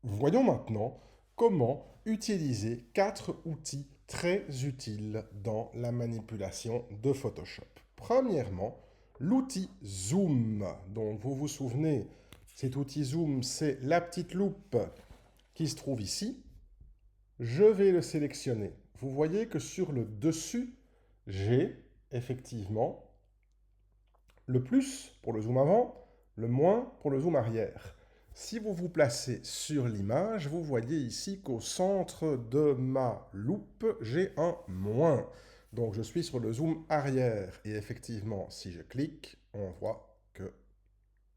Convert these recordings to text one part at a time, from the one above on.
Voyons maintenant comment utiliser 4 outils très utiles dans la manipulation de Photoshop. Premièrement, l'outil Zoom. Donc vous vous souvenez, cet outil Zoom, c'est la petite loupe qui se trouve ici. Je vais le sélectionner. Vous voyez que sur le dessus, j'ai effectivement le plus pour le zoom avant, le moins pour le zoom arrière. Si vous vous placez sur l'image, vous voyez ici qu'au centre de ma loupe, j'ai un moins. Donc je suis sur le zoom arrière. Et effectivement, si je clique, on voit que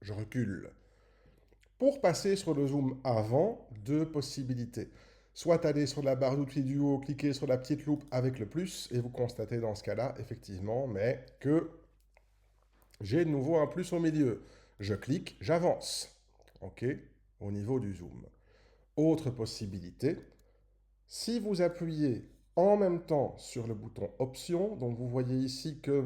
je recule. Pour passer sur le zoom avant, deux possibilités. Soit aller sur la barre d'outils du haut, cliquer sur la petite loupe avec le plus, et vous constatez dans ce cas-là, effectivement, mais que j'ai de nouveau un plus au milieu. Je clique, j'avance. OK, au niveau du zoom. Autre possibilité, si vous appuyez en même temps sur le bouton Option, donc vous voyez ici que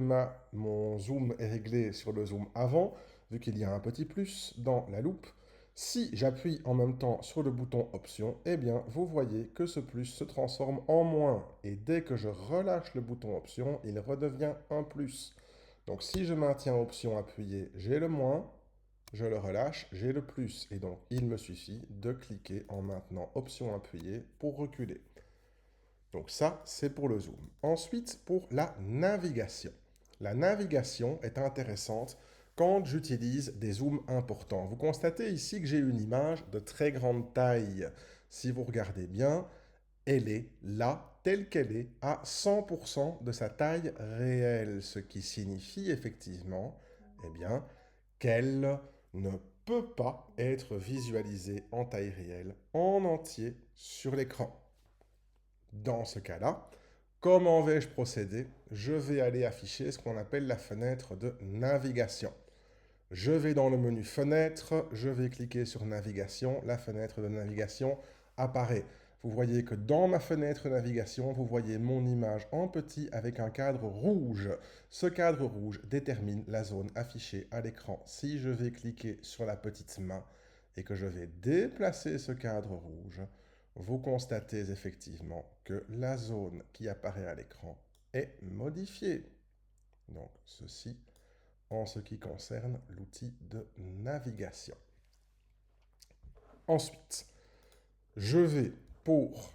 mon zoom est réglé sur le zoom avant, vu qu'il y a un petit plus dans la loupe. Si j'appuie en même temps sur le bouton Option, eh bien, vous voyez que ce plus se transforme en moins. Et dès que je relâche le bouton Option, il redevient un plus. Donc si je maintiens Option appuyée, j'ai le moins. Je le relâche, j'ai le plus. Et donc, il me suffit de cliquer en maintenant Option appuyée pour reculer. Donc ça, c'est pour le zoom. Ensuite, pour la navigation. La navigation est intéressante quand j'utilise des zooms importants. Vous constatez ici que j'ai une image de très grande taille. Si vous regardez bien, elle est là, telle qu'elle est, à 100% de sa taille réelle, ce qui signifie effectivement, eh bien, qu'elle ne peut pas être visualisée en taille réelle, en entier, sur l'écran. Dans ce cas-là, comment vais-je procéder? Je vais aller afficher ce qu'on appelle la fenêtre de navigation. Je vais dans le menu Fenêtre, je vais cliquer sur Navigation. La fenêtre de navigation apparaît. Vous voyez que dans ma fenêtre navigation, vous voyez mon image en petit avec un cadre rouge. Ce cadre rouge détermine la zone affichée à l'écran. Si je vais cliquer sur la petite main et que je vais déplacer ce cadre rouge, vous constatez effectivement que la zone qui apparaît à l'écran est modifiée. Donc ceci en ce qui concerne l'outil de navigation. Ensuite, je vais, pour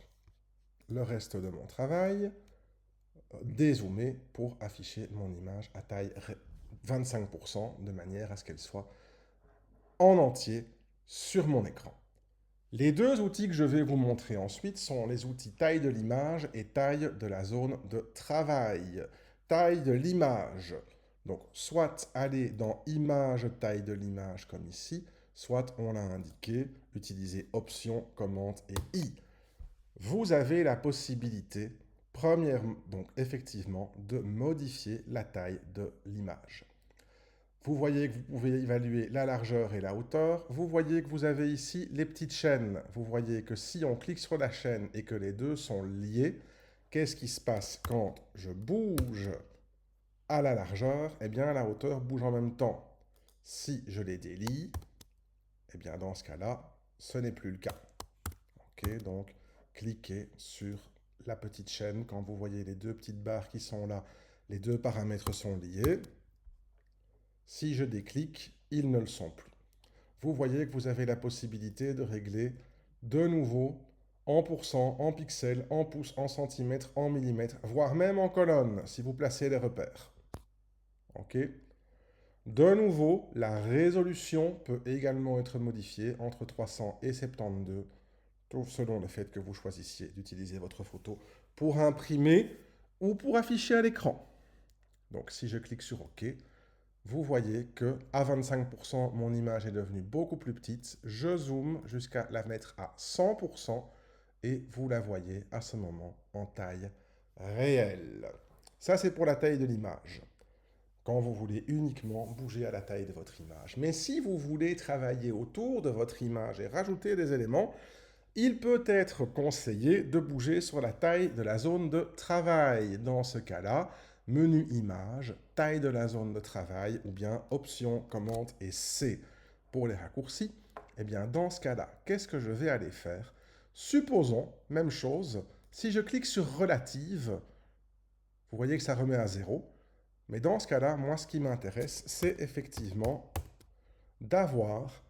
le reste de mon travail, dézoomer pour afficher mon image à taille 25% de manière à ce qu'elle soit en entier sur mon écran. Les deux outils que je vais vous montrer ensuite sont les outils taille de l'image et taille de la zone de travail. Taille de l'image. Donc, soit aller dans Image, taille de l'image comme ici, soit on l'a indiqué, utiliser Option, Commande et I. Vous avez la possibilité, première, donc effectivement, de modifier la taille de l'image. Vous voyez que vous pouvez évaluer la largeur et la hauteur. Vous voyez que vous avez ici les petites chaînes. Vous voyez que si on clique sur la chaîne et que les deux sont liés, qu'est-ce qui se passe quand je bouge à la largeur? Eh bien, la hauteur bouge en même temps. Si je les délie, eh bien, dans ce cas-là, ce n'est plus le cas. Ok, donc, cliquez sur la petite chaîne quand vous voyez les deux petites barres qui sont là. Les deux paramètres sont liés. Si je déclique, ils ne le sont plus. Vous voyez que vous avez la possibilité de régler de nouveau en pourcent, en pixels, en pouces, en centimètres, en millimètres, voire même en colonnes, si vous placez les repères. OK? De nouveau, la résolution peut également être modifiée entre 300 et 72, tout selon le fait que vous choisissiez d'utiliser votre photo pour imprimer ou pour afficher à l'écran. Donc si je clique sur OK, vous voyez que à 25%, mon image est devenue beaucoup plus petite. Je zoome jusqu'à la mettre à 100% et vous la voyez à ce moment en taille réelle. Ça, c'est pour la taille de l'image, quand vous voulez uniquement bouger à la taille de votre image. Mais si vous voulez travailler autour de votre image et rajouter des éléments, il peut être conseillé de bouger sur la taille de la zone de travail. Dans ce cas-là, menu image, taille de la zone de travail ou bien option, commande et C pour les raccourcis. Eh bien, dans ce cas-là, qu'est-ce que je vais aller faire? Supposons, même chose, si je clique sur relative, vous voyez que ça remet à 0. Mais dans ce cas-là, moi, ce qui m'intéresse, c'est effectivement d'avoir,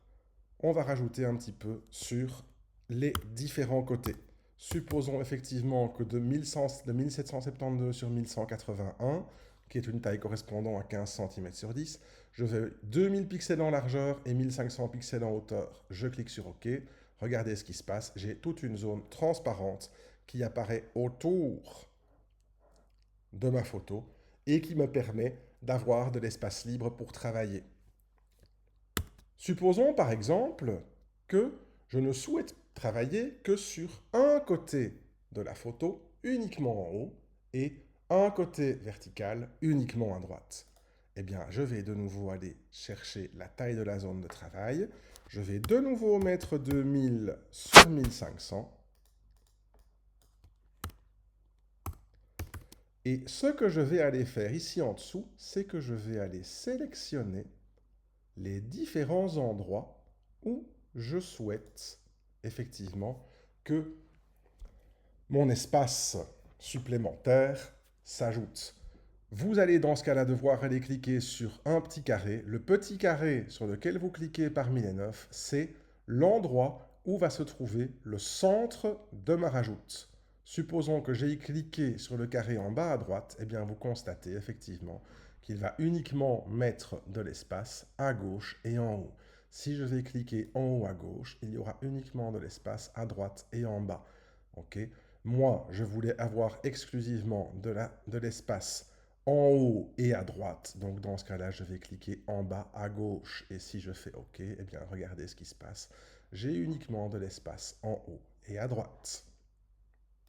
on va rajouter un petit peu sur les différents côtés. Supposons effectivement que de 1772 sur 1181, qui est une taille correspondant à 15 cm sur 10, je veux 2000 pixels en largeur et 1500 pixels en hauteur. Je clique sur OK. Regardez ce qui se passe. J'ai toute une zone transparente qui apparaît autour de ma photo et qui me permet d'avoir de l'espace libre pour travailler. Supposons par exemple que je ne souhaite travailler que sur un côté de la photo, uniquement en haut, et un côté vertical, uniquement à droite. Eh bien, je vais de nouveau aller chercher la taille de la zone de travail. Je vais de nouveau mettre 2000 sur 1500. Et ce que je vais aller faire ici en dessous, c'est que je vais aller sélectionner les différents endroits où je souhaite effectivement que mon espace supplémentaire s'ajoute. Vous allez dans ce cas-là devoir aller cliquer sur un petit carré. Le petit carré sur lequel vous cliquez parmi les 9, c'est l'endroit où va se trouver le centre de ma rajoute. Supposons que j'ai cliqué sur le carré en bas à droite, eh bien vous constatez effectivement qu'il va uniquement mettre de l'espace à gauche et en haut. Si je vais cliquer en haut à gauche, il y aura uniquement de l'espace à droite et en bas. Okay. Moi, je voulais avoir exclusivement de l'espace en haut et à droite. Donc dans ce cas-là, je vais cliquer en bas à gauche. Et si je fais OK, eh bien regardez ce qui se passe. J'ai uniquement de l'espace en haut et à droite.